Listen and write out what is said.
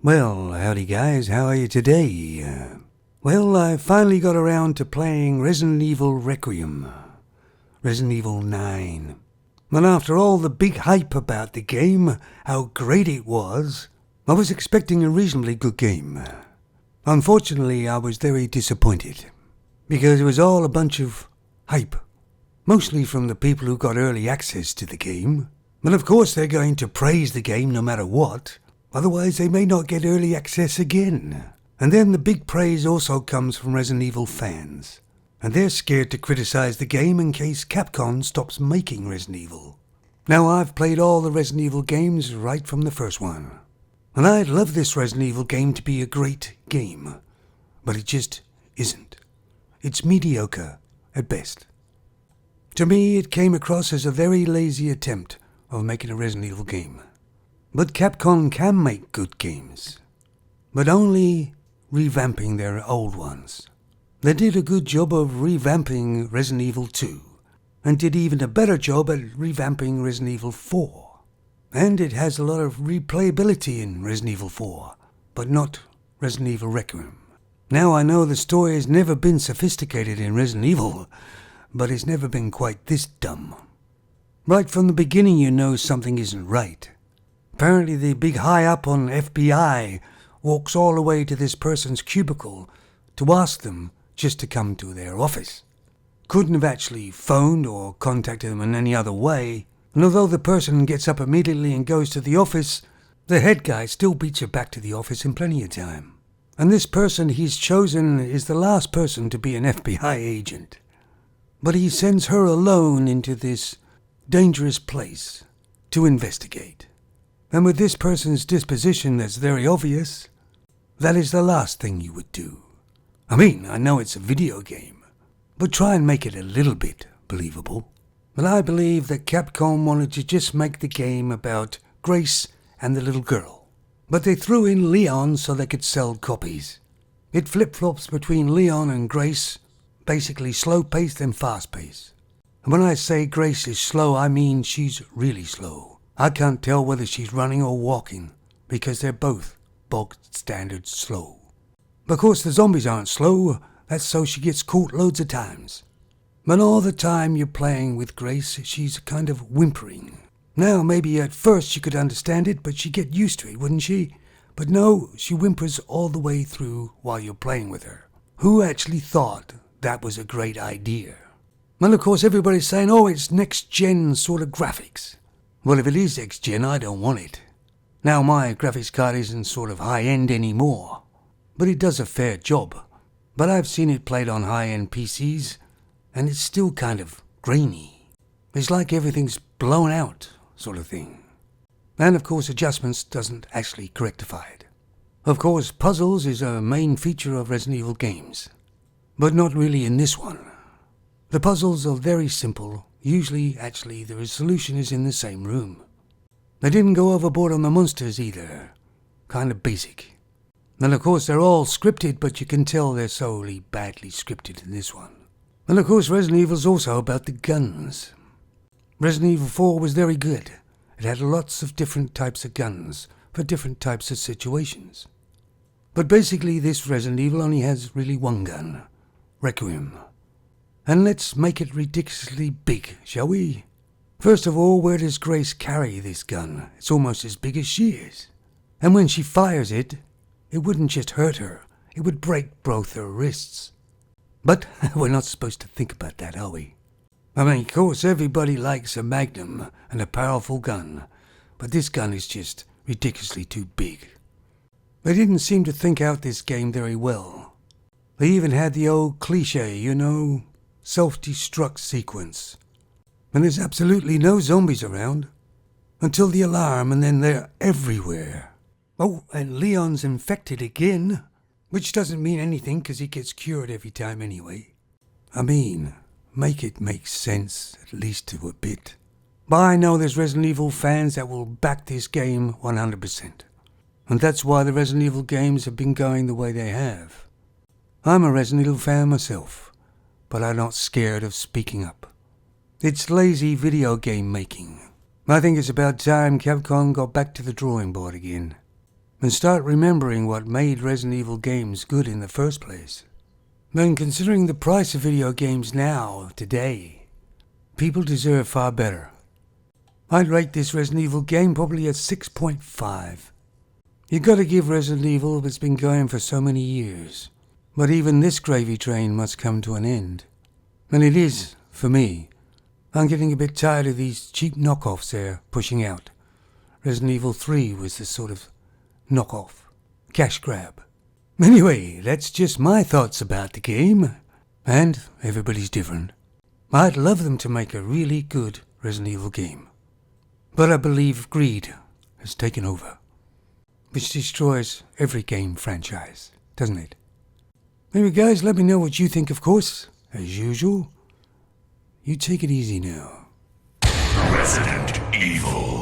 Well, howdy guys, how are you today? I finally got around to playing Resident Evil Requiem, Resident Evil 9. And after all the big hype about the game, how great it was, I was expecting a reasonably good game. Unfortunately, I was very disappointed, because it was all a bunch of hype, mostly from the people who got early access to the game. And of course they're going to praise the game no matter what. Otherwise, they may not get early access again. And then the big praise also comes from Resident Evil fans. And they're scared to criticize the game in case Capcom stops making Resident Evil. Now, I've played all the Resident Evil games right from the first one. And I'd love this Resident Evil game to be a great game. But it just isn't. It's mediocre at best. To me, it came across as a very lazy attempt of making a Resident Evil game. But Capcom can make good games, but only revamping their old ones. They did a good job of revamping Resident Evil 2, and did even a better job at revamping Resident Evil 4. And it has a lot of replayability in Resident Evil 4, but not Resident Evil Requiem. Now I know the story has never been sophisticated in Resident Evil, but it's never been quite this dumb. Right from the beginning you know something isn't right. Apparently the big high-up on FBI walks all the way to this person's cubicle to ask them just to come to their office. Couldn't have actually phoned or contacted them in any other way, and although the person gets up immediately and goes to the office, the head guy still beats her back to the office in plenty of time. And this person he's chosen is the last person to be an FBI agent. But he sends her alone into this dangerous place to investigate. And with this person's disposition that's very obvious, that is the last thing you would do. I mean, I know it's a video game, but try and make it a little bit believable. But I believe that Capcom wanted to just make the game about Grace and the little girl. But they threw in Leon so they could sell copies. It flip-flops between Leon and Grace, basically slow-paced and fast-paced. And when I say Grace is slow, I mean she's really slow. I can't tell whether she's running or walking, because they're both bog standard slow. Of course the zombies aren't slow, that's so she gets caught loads of times. But all the time you're playing with Grace, she's kind of whimpering. Now maybe at first you could understand it, but she'd get used to it, wouldn't she? But no, she whimpers all the way through while you're playing with her. Who actually thought that was a great idea? Well, of course everybody's saying, oh, it's next-gen sort of graphics. Well, if it is next-gen, I don't want it. Now, my graphics card isn't sort of high-end anymore, but it does a fair job. But I've seen it played on high-end PCs, and it's still kind of grainy. It's like everything's blown out, sort of thing. And of course, adjustments doesn't actually rectify it. Of course, puzzles is a main feature of Resident Evil games, but not really in this one. The puzzles are very simple. Usually, actually, the solution is in the same room. They didn't go overboard on the monsters either. Kind of basic. And of course, they're all scripted, but you can tell they're solely badly scripted in this one. And of course, Resident Evil's also about the guns. Resident Evil 4 was very good. It had lots of different types of guns for different types of situations. But basically, this Resident Evil only has really one gun. Requiem. And let's make it ridiculously big, shall we? First of all, where does Grace carry this gun? It's almost as big as she is. And when she fires it, it wouldn't just hurt her, it would break both her wrists. But we're not supposed to think about that, are we? I mean, of course, everybody likes a Magnum and a powerful gun, but this gun is just ridiculously too big. They didn't seem to think out this game very well. They even had the old cliche, you know, self-destruct sequence. And there's absolutely no zombies around until the alarm, and then they're everywhere. Oh, and Leon's infected again, which doesn't mean anything because he gets cured every time anyway. I mean, make it make sense, at least to a bit. But I know there's Resident Evil fans that will back this game 100%. And that's why the Resident Evil games have been going the way they have. I'm a Resident Evil fan myself, but I'm not scared of speaking up. It's lazy video game making. I think it's about time Capcom got back to the drawing board again. and start remembering what made Resident Evil games good in the first place. Then, considering the price of video games now, today, people deserve far better. I'd rate this Resident Evil game probably at 6.5. You gotta give Resident Evil that's been going for so many years. But even this gravy train must come to an end. And it is, for me. I'm getting a bit tired of these cheap knockoffs they're pushing out. Resident Evil 3 was this sort of knockoff. Cash grab. Anyway, that's just my thoughts about the game. And everybody's different. I'd love them to make a really good Resident Evil game. But I believe greed has taken over. Which destroys every game franchise, doesn't it? Anyway guys, let me know what you think, of course. As usual. You take it easy now. Resident Evil.